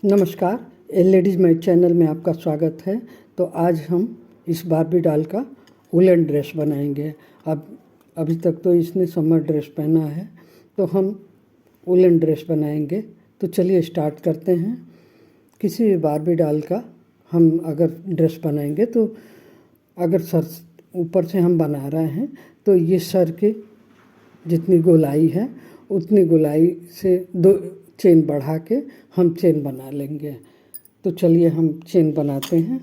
नमस्कार, ladies made channel में आपका स्वागत है। तो आज हम इस बारबी डॉल का वुलन ड्रेस बनाएंगे। अभी तक तो इसने समर ड्रेस पहना है, तो हम वुलन ड्रेस बनाएंगे। तो चलिए स्टार्ट करते हैं। किसी भी बारबी डॉल का हम अगर ड्रेस बनाएंगे तो अगर सर ऊपर से हम बना रहे हैं तो ये सर की जितनी गोलाई है उतनी गोलाई से 2 चेन बढ़ा के हम चेन बना लेंगे। तो चलिए हम चेन बनाते हैं।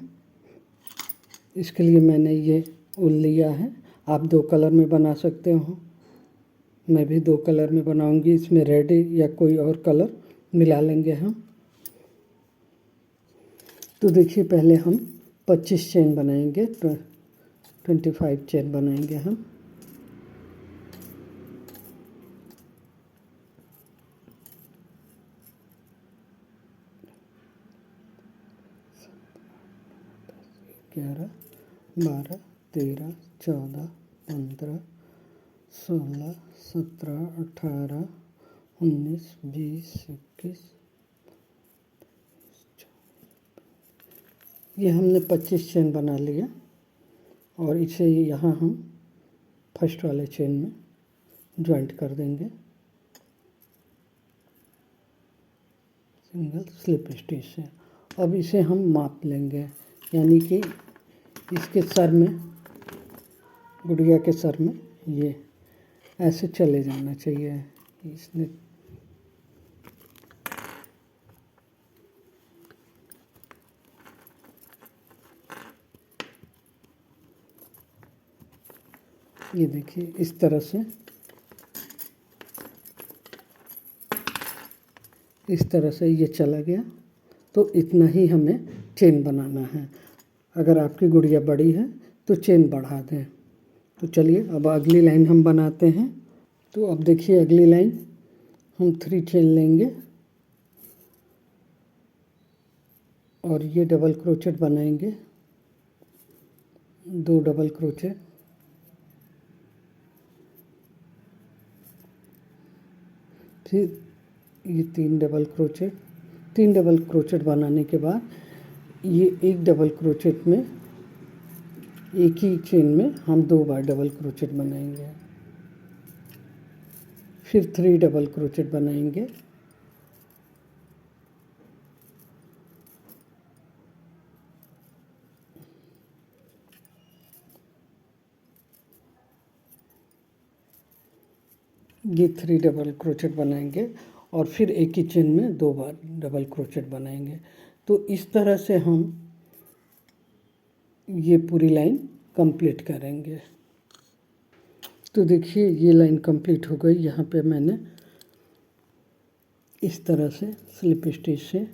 इसके लिए मैंने ये ऊन लिया है। आप 2 कलर में बना सकते हो। मैं भी 2 कलर में बनाऊंगी। इसमें रेड या कोई और कलर मिला लेंगे हम। तो देखिए, पहले हम 25 चेन बनाएंगे। 25 चेन बनाएंगे हम। ग्यारह, 12, 13, 14, 15, 16, 17, 18, 19, 20, 21, ये हमने 25 चेन बना लिया। और इसे यहाँ हम फर्स्ट वाले चेन में ज्वाइंट कर देंगे सिंगल स्लिप स्टिच से। अब इसे हम माप लेंगे, यानी कि इसके सर में, गुड़िया के सर में ये ऐसे चले जाना चाहिए। इसने ये देखिए, इस तरह से ये चला गया। तो इतना ही हमें चेन बनाना है। अगर आपकी गुड़िया बड़ी है तो चेन बढ़ा दें। तो चलिए अब अगली लाइन हम बनाते हैं। तो अब देखिए, अगली लाइन हम 3 चेन लेंगे और ये डबल क्रोचेट बनाएंगे, 2 डबल क्रोचेट, फिर ये 3 डबल क्रोचेट। 3 डबल क्रोचेट बनाने के बाद ये 1 डबल क्रोचेट में, एक ही चेन में हम 2 बार डबल क्रोचेट बनाएंगे। फिर 3 डबल क्रोचेट बनाएंगे। ये 3 डबल क्रोचेट बनाएंगे और फिर एक ही चेन में 2 बार डबल क्रोचेट बनाएंगे। तो इस तरह से हम ये पूरी लाइन कंप्लीट करेंगे। तो देखिए, ये लाइन कंप्लीट हो गई। यहाँ पे मैंने इस तरह से स्लिप स्टिच से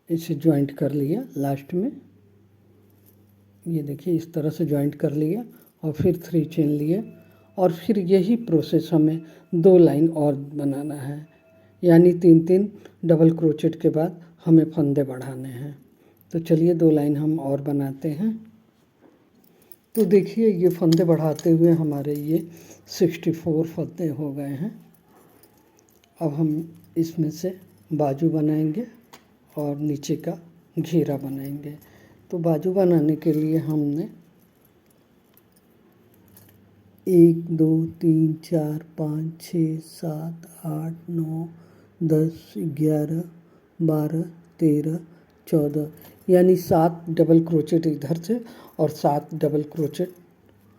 इसे ज्वाइंट कर लिया लास्ट में। ये देखिए, इस तरह से ज्वाइंट कर लिया और फिर 3 चेन लिए। और फिर यही प्रोसेस हमें 2 लाइन और बनाना है, यानी 3-3 डबल क्रोचेट के बाद हमें फंदे बढ़ाने हैं। तो चलिए 2 लाइन हम और बनाते हैं। तो देखिए, ये फंदे बढ़ाते हुए हमारे ये 64 फंदे हो गए हैं। अब हम इसमें से बाजू बनाएंगे और नीचे का घेरा बनाएंगे। तो बाजू बनाने के लिए हमने 1, 2, 3, 4, 5, 6, 7, 8, 9, 10, 11, 12, 13, 14, यानी 7 डबल क्रोचेट इधर से और 7 डबल क्रोचेट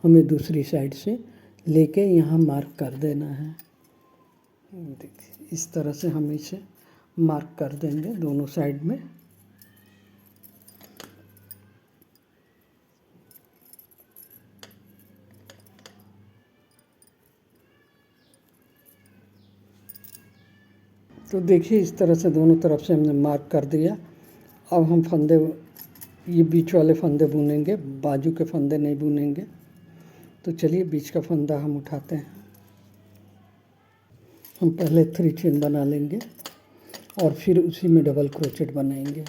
हमें दूसरी साइड से लेके यहाँ मार्क कर देना है। देखिए, इस तरह से हम इसे मार्क कर देंगे दोनों साइड में। तो देखिए, इस तरह से दोनों तरफ से हमने मार्क कर दिया। अब हम फंदे, ये बीच वाले फंदे बुनेंगे, बाजू के फंदे नहीं बुनेंगे। तो चलिए बीच का फंदा हम उठाते हैं। हम पहले 3 चेन बना लेंगे और फिर उसी में डबल क्रोचेट बनाएंगे।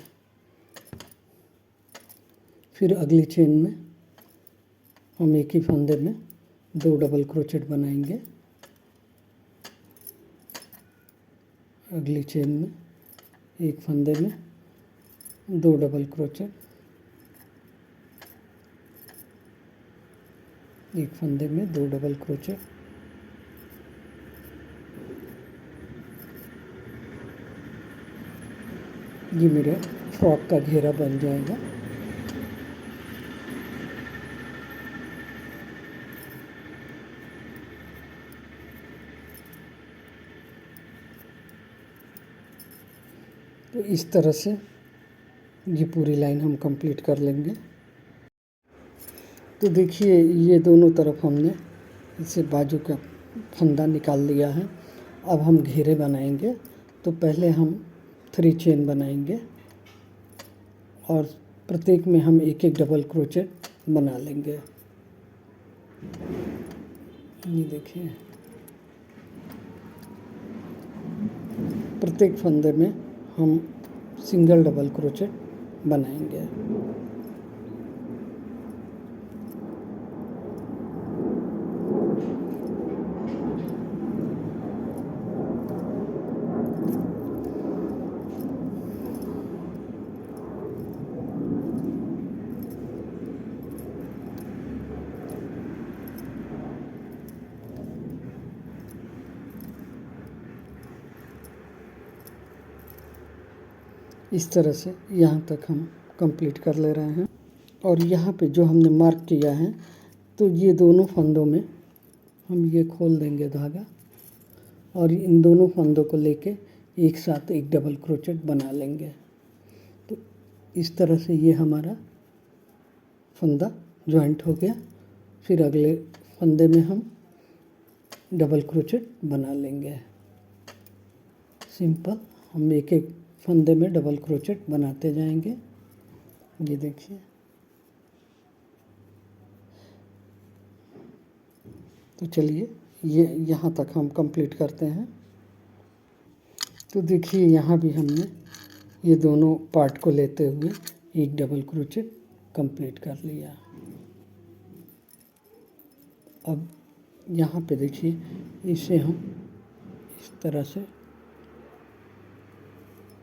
फिर अगली चेन में हम एक ही फंदे में 2 डबल क्रोचेट बनाएंगे। एक फंदे में 2 डबल क्रोचेट, एक फंदे में 2 डबल क्रोचेट, ये मेरा फ्रॉक का घेरा बन जाएगा। तो इस तरह से ये पूरी लाइन हम कंप्लीट कर लेंगे। तो देखिए ये दोनों तरफ हमने इसे बाजू का फंदा निकाल लिया है। अब हम घेरे बनाएंगे। तो पहले हम 3 चेन बनाएंगे और प्रत्येक में हम एक एक डबल क्रोचेट बना लेंगे। ये देखिए प्रत्येक फंदे में हम सिंगल डबल क्रोचेट बनाएंगे। इस तरह से यहाँ तक हम कंप्लीट कर ले रहे हैं। और यहाँ पे जो हमने मार्क किया है तो ये दोनों फंदों में हम ये खोल देंगे धागा और इन दोनों फंदों को लेके एक साथ एक डबल क्रोचेट बना लेंगे। तो इस तरह से ये हमारा फंदा जॉइंट हो गया। फिर अगले फंदे में हम डबल क्रोचेट बना लेंगे। सिंपल हम एक एक फंदे में डबल क्रोचेट बनाते जाएंगे। ये देखिए तो चलिए ये यहाँ तक हम कंप्लीट करते हैं। तो देखिए यहाँ भी हमने ये दोनों पार्ट को लेते हुए एक डबल क्रोचेट कंप्लीट कर लिया। अब यहाँ पे देखिए इसे हम इस तरह से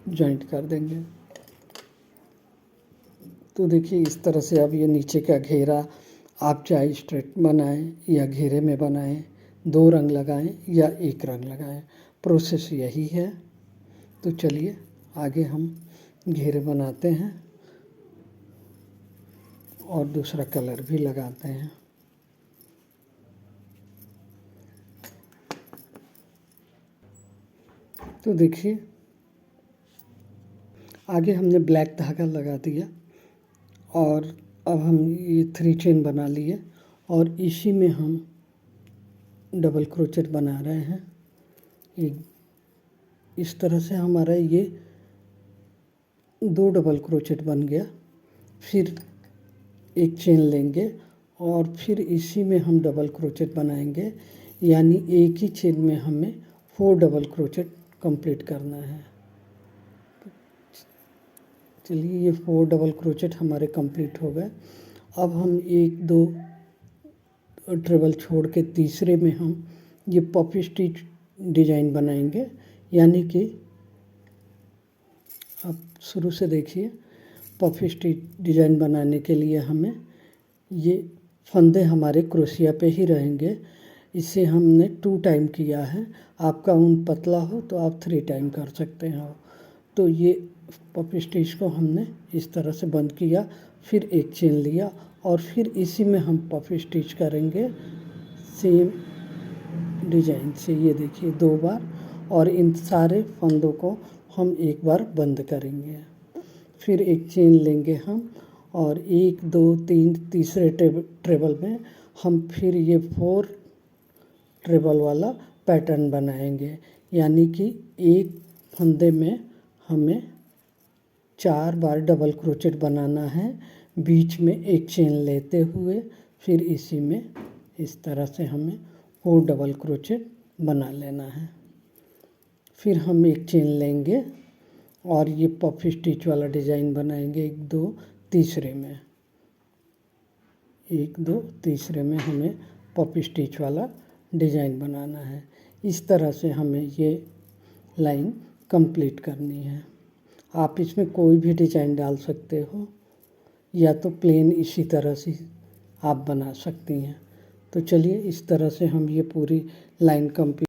जॉइंट कर देंगे। तो देखिए इस तरह से अब ये नीचे का घेरा आप चाहे स्ट्रेट बनाएं या घेरे में बनाएं, 2 रंग लगाएं या एक रंग लगाएं, प्रोसेस यही है। तो चलिए आगे हम घेरे बनाते हैं और दूसरा कलर भी लगाते हैं। तो देखिए आगे हमने ब्लैक धागा लगा दिया और अब हम ये 3 चेन बना लिए और इसी में हम डबल क्रोचेट बना रहे हैं। एक इस तरह से हमारा ये 2 डबल क्रोचेट बन गया। फिर एक चेन लेंगे और फिर इसी में हम डबल क्रोचेट बनाएंगे, यानी एक ही चेन में हमें 4 डबल क्रोचेट कंप्लीट करना है। चलिए ये 4 डबल क्रोचेट हमारे कंप्लीट हो गए। अब हम 1-2 ट्रेबल छोड़ के तीसरे में हम ये पफी स्टिच डिजाइन बनाएंगे, यानी कि आप शुरू से देखिए। पफी स्टिच डिजाइन बनाने के लिए हमें ये फंदे हमारे क्रोशिया पे ही रहेंगे। इसे हमने 2 टाइम किया है। आपका ऊन पतला हो तो आप 3 टाइम कर सकते हो। तो ये पफी स्टिच को हमने इस तरह से बंद किया, फिर एक चेन लिया और फिर इसी में हम पफी स्टिच करेंगे सेम डिजाइन से। ये देखिए 2 बार, और इन सारे फंदों को हम एक बार बंद करेंगे। फिर एक चेन लेंगे हम और 1 2 3 तीसरे ट्रेबल में हम फिर ये 4 ट्रेबल वाला पैटर्न बनाएंगे, यानी कि एक फंदे में हमें 4 बार डबल क्रोचेट बनाना है, बीच में एक चेन लेते हुए। फिर इसी में इस तरह से हमें 4 डबल क्रोचेट बना लेना है। फिर हम एक चेन लेंगे और ये पफी स्टिच वाला डिज़ाइन बनाएंगे 1 2 तीसरे में। 1 2 तीसरे में हमें पफी स्टिच वाला डिज़ाइन बनाना है। इस तरह से हमें ये लाइन कंप्लीट करनी है। आप इसमें कोई भी डिज़ाइन डाल सकते हो, या तो प्लेन इसी तरह से आप बना सकती हैं। तो चलिए इस तरह से हम ये पूरी लाइन कंप्लीट।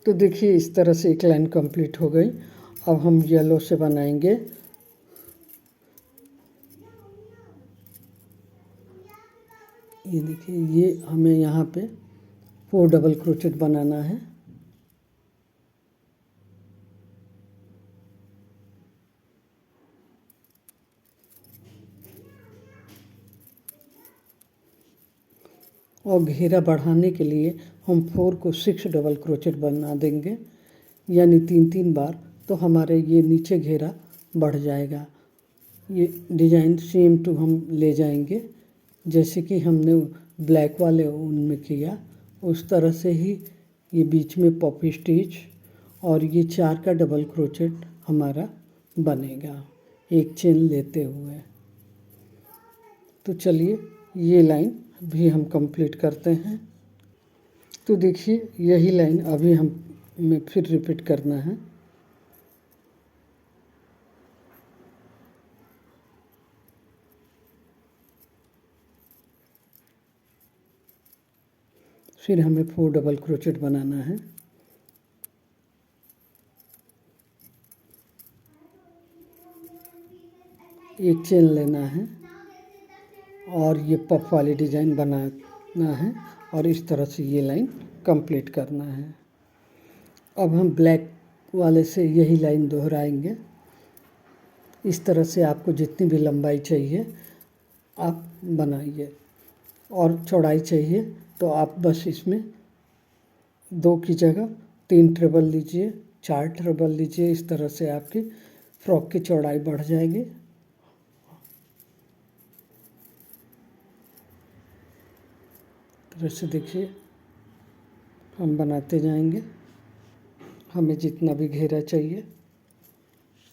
तो देखिए इस तरह से एक लाइन कंप्लीट हो गई। अब हम येलो से बनाएंगे। ये देखिए, ये हमें यहाँ पे 4 डबल क्रोचेट बनाना है। और घेरा बढ़ाने के लिए हम 4 को 6 डबल क्रोचेट बना देंगे, यानी 3 बार। तो हमारे ये नीचे घेरा बढ़ जाएगा। ये डिज़ाइन सेम टू हम ले जाएंगे, जैसे कि हमने ब्लैक वाले उनमें किया उस तरह से ही। ये बीच में पॉपी स्टिच और ये 4 का डबल क्रोचेट हमारा बनेगा एक चेन लेते हुए। तो चलिए ये लाइन भी हम कंप्लीट करते हैं। तो देखिए यही लाइन अभी हमें फिर रिपीट करना है। फिर हमें 4 डबल क्रोचेट बनाना है। एक चेन लेना है और ये पफ वाली डिज़ाइन बनाना है और इस तरह से ये लाइन कंप्लीट करना है। अब हम ब्लैक वाले से यही लाइन दोहराएंगे। इस तरह से आपको जितनी भी लंबाई चाहिए आप बनाइए, और चौड़ाई चाहिए तो आप बस इसमें 2 की जगह 3 ट्रेबल लीजिए, 4 ट्रेबल लीजिए। इस तरह से आपकी फ्रॉक की चौड़ाई बढ़ जाएगी। तरह से देखिए हम बनाते जाएंगे। हमें जितना भी घेरा चाहिए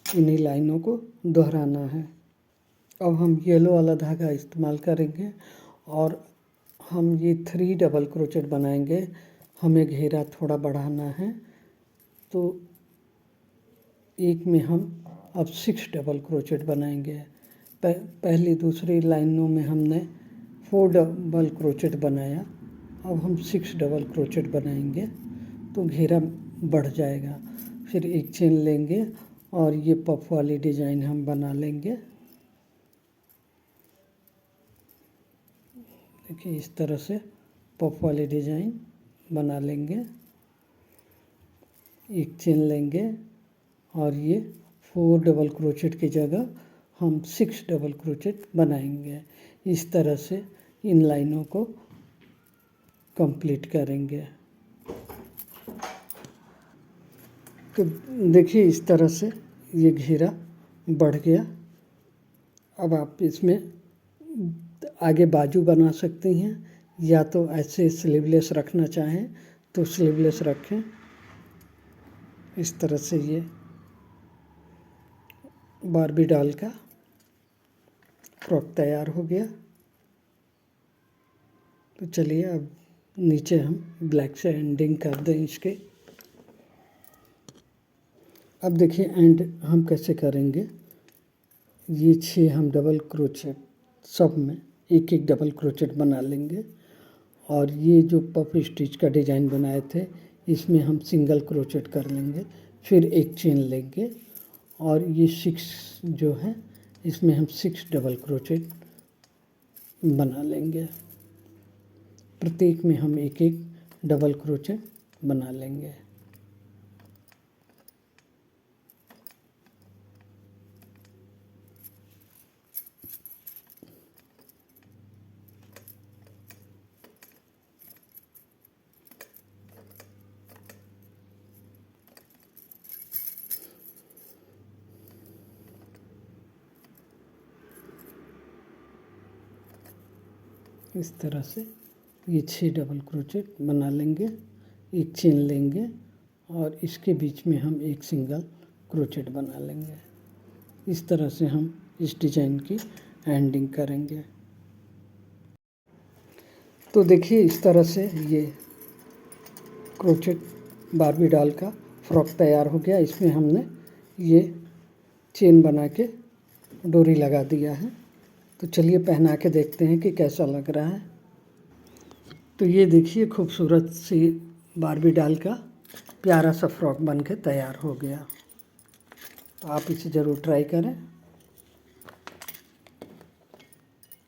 इन्हीं लाइनों को दोहराना है। अब हम येलो वाला धागा इस्तेमाल करेंगे और हम ये 3 डबल क्रोचेट बनाएंगे। हमें घेरा थोड़ा बढ़ाना है, तो एक में हम अब 6 डबल क्रोचेट बनाएंगे। पहली दूसरी लाइनों में हमने 4 डबल क्रोचेट बनाया, अब हम 6 डबल क्रोचेट बनाएंगे तो घेरा बढ़ जाएगा। फिर एक चेन लेंगे और ये पफ वाली डिज़ाइन हम बना लेंगे। देखिए इस तरह से पफ वाली डिज़ाइन बना लेंगे। एक चेन लेंगे और ये 4 डबल क्रोचेट की जगह हम 6 डबल क्रोचेट बनाएंगे। इस तरह से इन लाइनों को कंप्लीट करेंगे। तो देखिए इस तरह से ये घेरा बढ़ गया। अब आप इसमें आगे बाजू बना सकती हैं, या तो ऐसे स्लीवलेस रखना चाहें तो स्लीवलेस रखें। इस तरह से ये बारबी डॉल का फ्रॉक तैयार हो गया। तो चलिए अब नीचे हम ब्लैक से एंडिंग कर दें इसके। अब देखिए एंड हम कैसे करेंगे। ये 6 हम डबल क्रोचेट सब में एक एक डबल क्रोचेट बना लेंगे, और ये जो पफ स्टिच का डिज़ाइन बनाए थे इसमें हम सिंगल क्रोचेट कर लेंगे। फिर एक चेन लेंगे और ये 6 जो है इसमें हम 6 डबल क्रोचेट बना लेंगे। प्रत्येक में हम एक एक डबल क्रोचेट बना लेंगे। इस तरह से ये 6 डबल क्रोचेट बना लेंगे। एक चेन लेंगे और इसके बीच में हम एक सिंगल क्रोचेट बना लेंगे। इस तरह से हम इस डिज़ाइन की एंडिंग करेंगे। तो देखिए इस तरह से ये क्रोचेट बारबी डॉल का फ्रॉक तैयार हो गया। इसमें हमने ये चेन बना के डोरी लगा दिया है। तो चलिए पहना के देखते हैं कि कैसा लग रहा है। तो ये देखिए खूबसूरत सी बारबी डॉल का प्यारा सा फ्रॉक बन के तैयार हो गया। तो आप इसे ज़रूर ट्राई करें।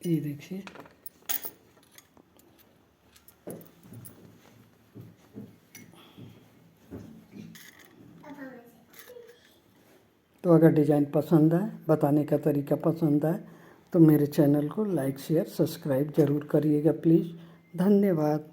ये देखिए तो अगर डिज़ाइन पसंद आए, बताने का तरीका पसंद आए तो मेरे चैनल को लाइक शेयर सब्सक्राइब ज़रूर करिएगा प्लीज़। धन्यवाद।